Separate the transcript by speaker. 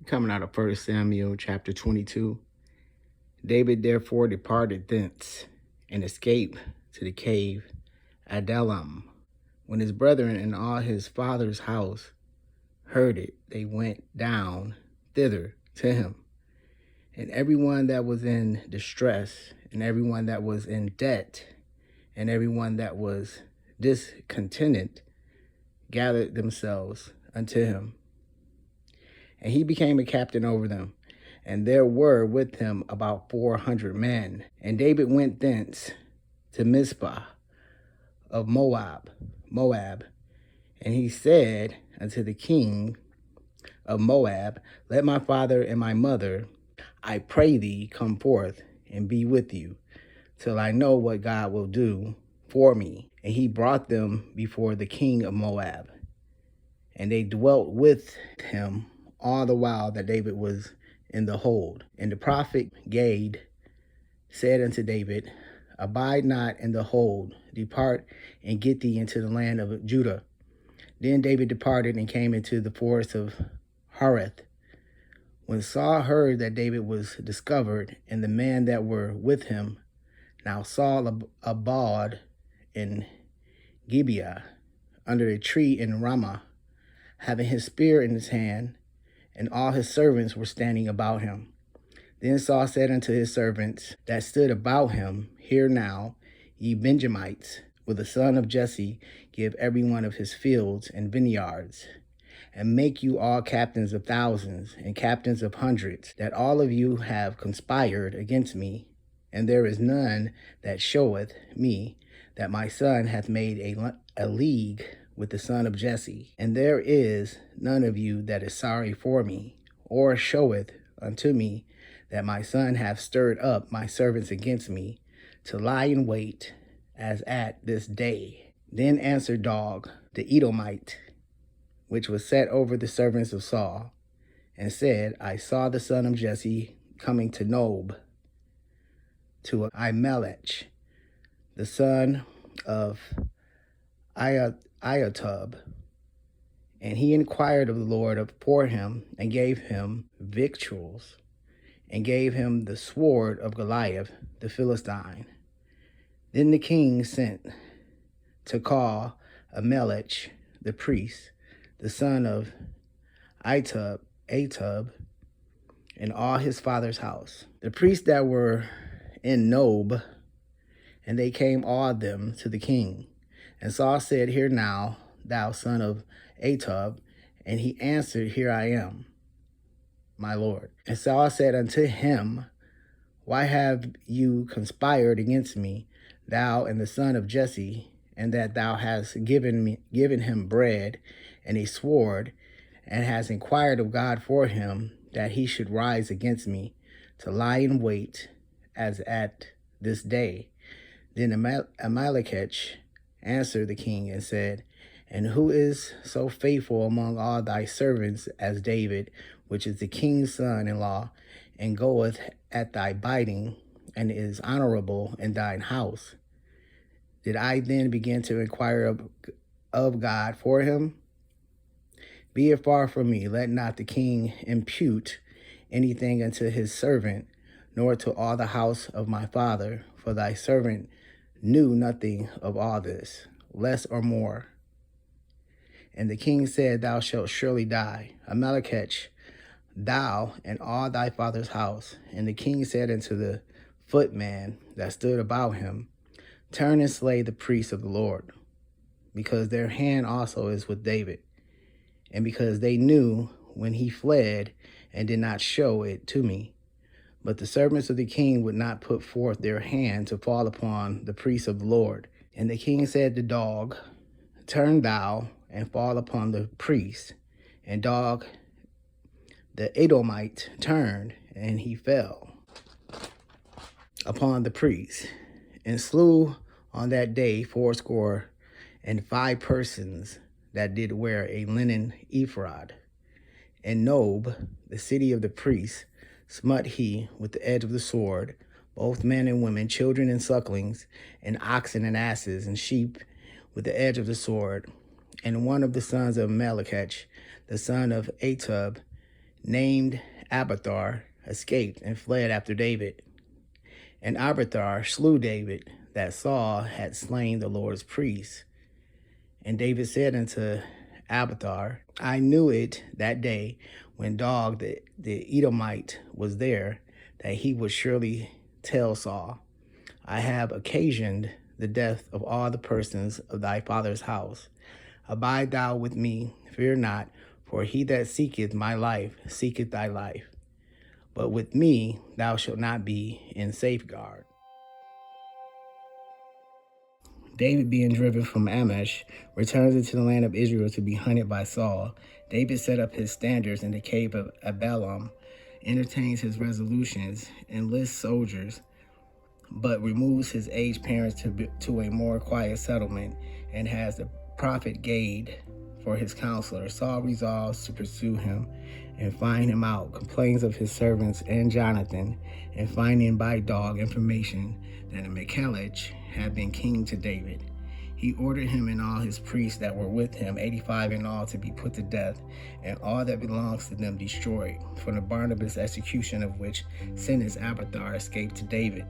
Speaker 1: Coming out of 1 Samuel chapter 22. David therefore departed thence and escaped to the cave Adullam. When his brethren and all his father's house heard it, they went down thither to him. And everyone that was in distress, and everyone that was in debt, and everyone that was discontented, gathered themselves unto him. And he became a captain over them. And there were with him about 400 men. And David went thence to Mizpah of Moab. And he said unto the king of Moab, Let my father and my mother, I pray thee, come forth and be with you, till I know what God will do for me. And he brought them before the king of Moab. And they dwelt with him all the while that David was in the hold. And the prophet Gad said unto David, Abide not in the hold, depart and get thee into the land of Judah. Then David departed and came into the forest of Hareth. When Saul heard that David was discovered, and the men that were with him, now Saul abode in Gibeah, under a tree in Ramah, having his spear in his hand, and all his servants were standing about him. Then Saul said unto his servants that stood about him, Hear now, ye Benjamites, will the son of Jesse give every one of his fields and vineyards, and make you all captains of thousands and captains of hundreds, that all of you have conspired against me, and there is none that showeth me that my son hath made a league with the son of Jesse, and there is none of you that is sorry for me, or showeth unto me that my son hath stirred up my servants against me, to lie in wait as at this day. Then answered Dog, the Edomite, which was set over the servants of Saul, and said, I saw the son of Jesse coming to Nob, to Ahimelech, the son of Ahitub, and he inquired of the Lord for him, and gave him victuals, and gave him the sword of Goliath the Philistine. Then the king sent to call Ahimelech the priest, the son of Ahitub, and all his father's house, the priests that were in Nob, and they came all of them to the king. And Saul said, Hear now, thou son of Ahitub. And he answered, Here I am, my lord. And Saul said unto him, Why have you conspired against me, thou and the son of Jesse, and that thou hast given him bread and a sword, and hast inquired of God for him, that he should rise against me, to lie in wait as at this day? Then Ahimelech answered the king and said, And who is so faithful among all thy servants as David, which is the king's son-in-law, and goeth at thy bidding, and is honorable in thine house? Did I then begin to inquire of God for him? Be it far from me, let not the king impute anything unto his servant, nor to all the house of my father, for thy servant knew nothing of all this, less or more. And the king said, Thou shalt surely die, Ahimelech, thou and all thy father's house. And the king said unto the footman that stood about him, Turn and slay the priests of the Lord, because their hand also is with David, and because they knew when he fled and did not show it to me. But the servants of the king would not put forth their hand to fall upon the priests of the Lord. And the king said to Dog, Turn thou and fall upon the priest. And Dog, the Edomite, turned, and he fell upon the priest, and slew on that day 75 persons that did wear a linen ephod. And Nob, the city of the priests, smote he with the edge of the sword, both men and women, children and sucklings, and oxen and asses and sheep, with the edge of the sword. And one of the sons of Ahimelech, the son of Ahitub, named Abiathar, escaped and fled after David. And Abiathar slew David, that Saul had slain the Lord's priest. And David said unto Abiathar, I knew it that day when Dog the Edomite was there, that he would surely tell Saul, I have occasioned the death of all the persons of thy father's house. Abide thou with me, fear not, for he that seeketh my life seeketh thy life. But with me thou shalt not be in safeguard. David, being driven from Ahimelech, returns into the land of Israel to be hunted by Saul. David set up his standards in the cave of Adullam, entertains his resolutions, enlists soldiers, but removes his aged parents to a more quiet settlement, and has the prophet Gad for his counselor. Saul resolves to pursue him and find him out, complains of his servants and Jonathan, and finding by Dog information that Ahimelech had been king to David. He ordered him and all his priests that were with him, 85 in all, to be put to death, and all that belongs to them destroyed. From the Barnabas execution of which sentence Abiathar escaped to David.